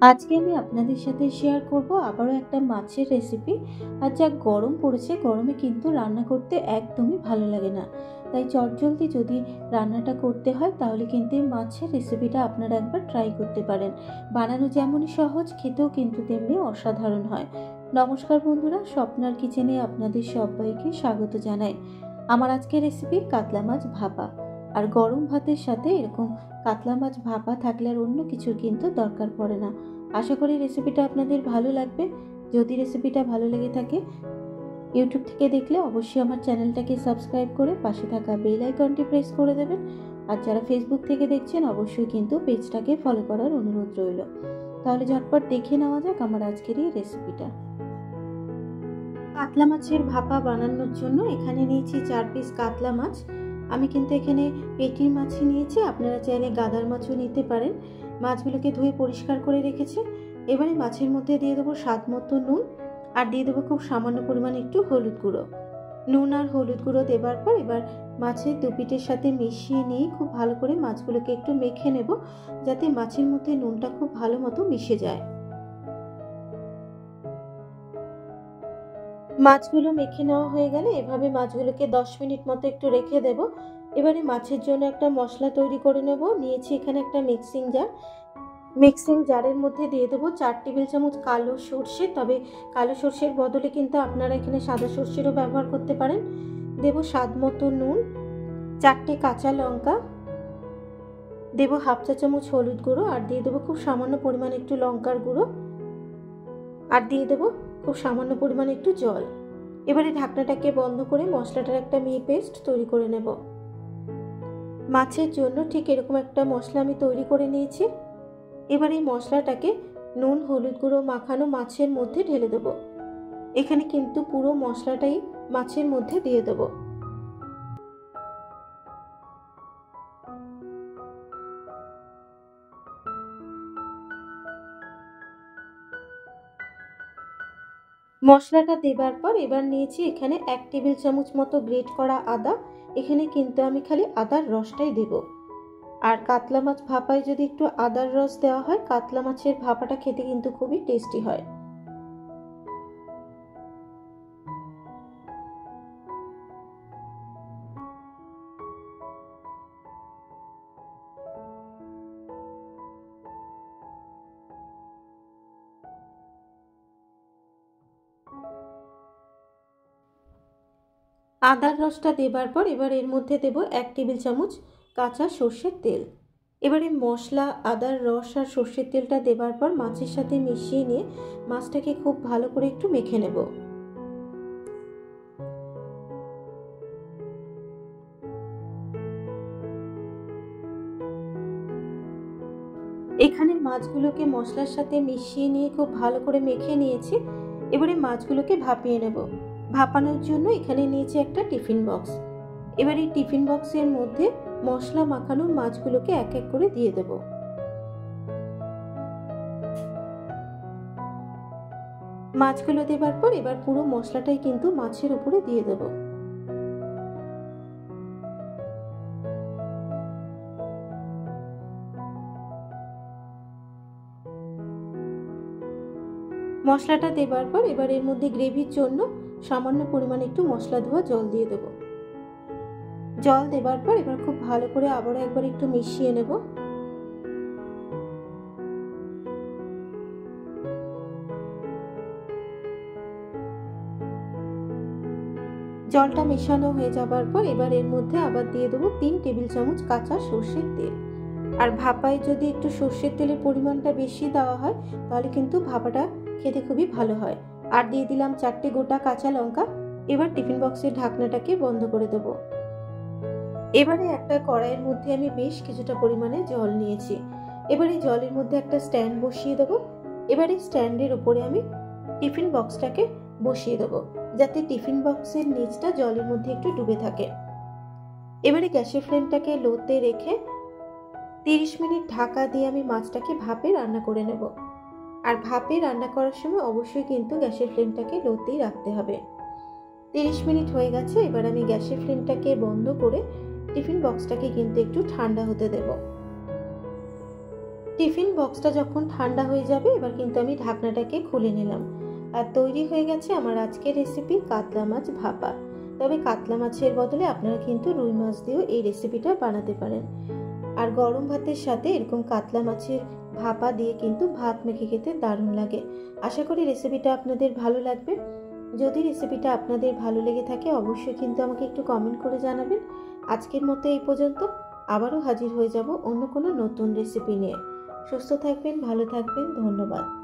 আজকে আমি আপনাদের সাথে শেয়ার করব আবারও একটা মাছের রেসিপি। আর যা গরম পড়েছে, গরমে কিন্তু রান্না করতে একদমই ভালো লাগে না। তাই চটজলদি যদি রান্নাটা করতে হয় তাহলে কিন্তু এই মাছের রেসিপিটা আপনারা একবার ট্রাই করতে পারেন। বানানো যেমনই সহজ, খেতেও কিন্তু তেমনি অসাধারণ হয়। নমস্কার বন্ধুরা, স্বপ্নার কিচেনে আপনাদের সবাইকে স্বাগত জানাই। আমার আজকের রেসিপি কাতলা মাছ ভাপা। আর গরম ভাতের সাথে এরকম কাতলা মাছ ভাপা থাকলে আর অন্য কিছুর কিন্তু দরকার পড়ে না। আশা করি রেসিপিটা আপনাদের ভালো লাগবে। যদি রেসিপিটা ভালো লেগে থাকে, ইউটিউব থেকে দেখলে অবশ্যই আমার চ্যানেলটাকে সাবস্ক্রাইব করে পাশে থাকা বেল আইকনটি প্রেস করে দেবেন। আর যারা ফেসবুক থেকে দেখছেন অবশ্যই কিন্তু পেজটাকে ফলো করার অনুরোধ রইল। তাহলে ঝটপট দেখে নেওয়া যাক আমার আজকের এই রেসিপিটা। কাতলা মাছের ভাপা বানানোর জন্য এখানে নিয়েছি 4 পিস কাতলা মাছ। আমি কিন্তু এখানে পেটির মাছই নিয়েছি, আপনারা চাইলে গাদার মাছও নিতে পারেন। মাছগুলোকে ধুয়ে পরিষ্কার করে রেখেছি। এবারে মাছের মধ্যে দিয়ে দেবো স্বাদ মতো নুন, আর দিয়ে দেবো খুব সামান্য পরিমাণে একটু হলুদ গুঁড়ো। নুন আর হলুদ গুঁড়ো দেবার পর এবার মাছের দুপিটের সাথে মিশিয়ে নিয়ে খুব ভালো করে মাছগুলোকে একটু মেখে নেব, যাতে মাছের মধ্যে নুনটা খুব ভালো মতো মিশে যায়। মাছগুলো মেখে নেওয়া হয়ে গেলে এভাবে মাছগুলোকে 10 মিনিট মতো একটু রেখে দেব। এবারে মাছের জন্য একটা মশলা তৈরি করে নেব। নিয়েছি এখানে একটা মিক্সিং জারের মধ্যে দিয়ে দেবো 4 টেবিল চামচ কালো সর্ষে। তবে কালো সর্ষের বদলে কিন্তু আপনারা এখানে সাদা সর্ষেরও ব্যবহার করতে পারেন। দেব স্বাদ মতো নুন, 4টে কাঁচা লঙ্কা, দেব হাফ চা চামচ হলুদ গুঁড়ো, আর দিয়ে দেবো খুব সামান্য পরিমাণে একটু লঙ্কার গুঁড়ো, আর দিয়ে দেবো খুব সামান্য পরিমাণে একটু জল। এবারে ঢাকনাটাকে বন্ধ করে মশলাটার একটা মিহি পেস্ট তৈরি করে নেব। মাছের জন্য ঠিক এরকম একটা মশলা আমি তৈরি করে নিয়েছি। এবার এই মশলাটাকে নুন হলুদ গুঁড়ো মাখানো মাছের মধ্যে ঢেলে দেব। এখানে কিন্তু পুরো মশলাটাই মাছের মধ্যে দিয়ে দেব। মশলাটা দেবার পর এবার নিয়েছি এখানে 1 টেবিল চামচ মতো গ্রেট করা আদা। এখানে কিন্তু আমি খালি আদার রসটাই দেব। আর কাতলা মাছ ভাপায় যদি একটু আদার রস দেওয়া হয়, কাতলা মাছের ভাপাটা খেতে কিন্তু খুবই টেস্টি হয়। আদার রসটা দেবার পর এবার এর মধ্যে দেব 1 টেবিল চামচ কাঁচা সর্ষের তেল। এবারে মশলা, আদার রস আর সর্ষের তেলটা দেবার পর মাছের সাথে মিশিয়ে নিয়ে মাছটাকে খুব ভালো করে একটু মেখে নেব। এখানে মাছগুলোকে মশলার সাথে মিশিয়ে নিয়ে খুব ভালো করে মেখে নিয়েছি। এবারে মাছগুলোকে ভাপিয়ে নেব। ভাপানোর জন্য এখানে নিয়েছি একটা টিফিন বক্স। এবার এই টিফিন বক্সের মধ্যে মশলা মাখানো মাছগুলোকে এক এক করে দিয়ে দেব। মাছগুলো দেবার পর এবার পুরো মশলাটাই কিন্তু মাছের উপরে দিয়ে দেব। মশলাটা দেবার পর এবার এর মধ্যে গ্রেভির জন্য সামান্য পরিমাণে একটু মশলা ধোয়া জল দিয়ে দেব। জল দেবার পর এবার খুব ভালো করে আবারও একবার একটু মিশিয়ে নেব। জলটা মেশানো হয়ে যাবার পর এবার এর মধ্যে আবার দিয়ে দেবো 3 টেবিল চামচ কাঁচা সর্ষের তেল। আর ভাপায় যদি একটু সর্ষের তেলের পরিমাণটা বেশি দেওয়া হয় তাহলে কিন্তু ভাপাটা খেতে খুবই ভালো হয়। আর দিয়ে দিলাম 4টে গোটা কাঁচা লঙ্কা। এবার টিফিন বক্সের ঢাকনাটাকে বন্ধ করে দেব। এবারে একটা কড়াইয়ের মধ্যে আমি বেশ কিছুটা পরিমাণে জল নিয়েছি। এবারে জলের মধ্যে একটা স্ট্যান্ড বসিয়ে দেবো। এবারে স্ট্যান্ডের উপরে আমি টিফিন বক্সটাকে বসিয়ে দেবো, যাতে টিফিন বক্সের নিচটা জলের মধ্যে একটু ডুবে থাকে। এবারে গ্যাসের ফ্লেমটাকে লোতে রেখে 30 মিনিট ঢাকা দিয়ে আমি মাছটাকে ভাপে রান্না করে নেব। আর ভাপে রান্না করার সময় অবশ্যই কিন্তু গ্যাসের ফ্লেমটাকে লোতেই রাখতে হবে। 30 মিনিট হয়ে গেছে। এবার আমি গ্যাসের ফ্লেমটাকে বন্ধ করে টিফিন বক্সটাকে কিন্তু একটু ঠান্ডা হতে দেব। টিফিন বক্সটা যখন ঠান্ডা হয়ে যাবে এবার কিন্তু আমি ঢাকনাটাকে খুলে নিলাম। আর তৈরি হয়ে গেছে আমার আজকের রেসিপি কাতলা মাছ ভাপা। তবে কাতলা মাছের বদলে আপনারা কিন্তু রুই মাছ দিয়েও এই রেসিপিটা বানাতে পারেন। আর গরম ভাতের সাথে এরকম কাতলা মাছের ভাপা দিয়ে কিন্তু ভাত মেখে খেতে দারুণ লাগে। আশা করি রেসিপিটা আপনাদের ভালো লাগবে। যদি রেসিপিটা আপনাদের ভালো লেগে থাকে অবশ্যই কিন্তু আমাকে একটু কমেন্ট করে জানাবেন। আজকের মতো এই পর্যন্ত। আবারও হাজির হয়ে যাব অন্য কোনো নতুন রেসিপি নিয়ে। সুস্থ থাকবেন, ভালো থাকবেন। ধন্যবাদ।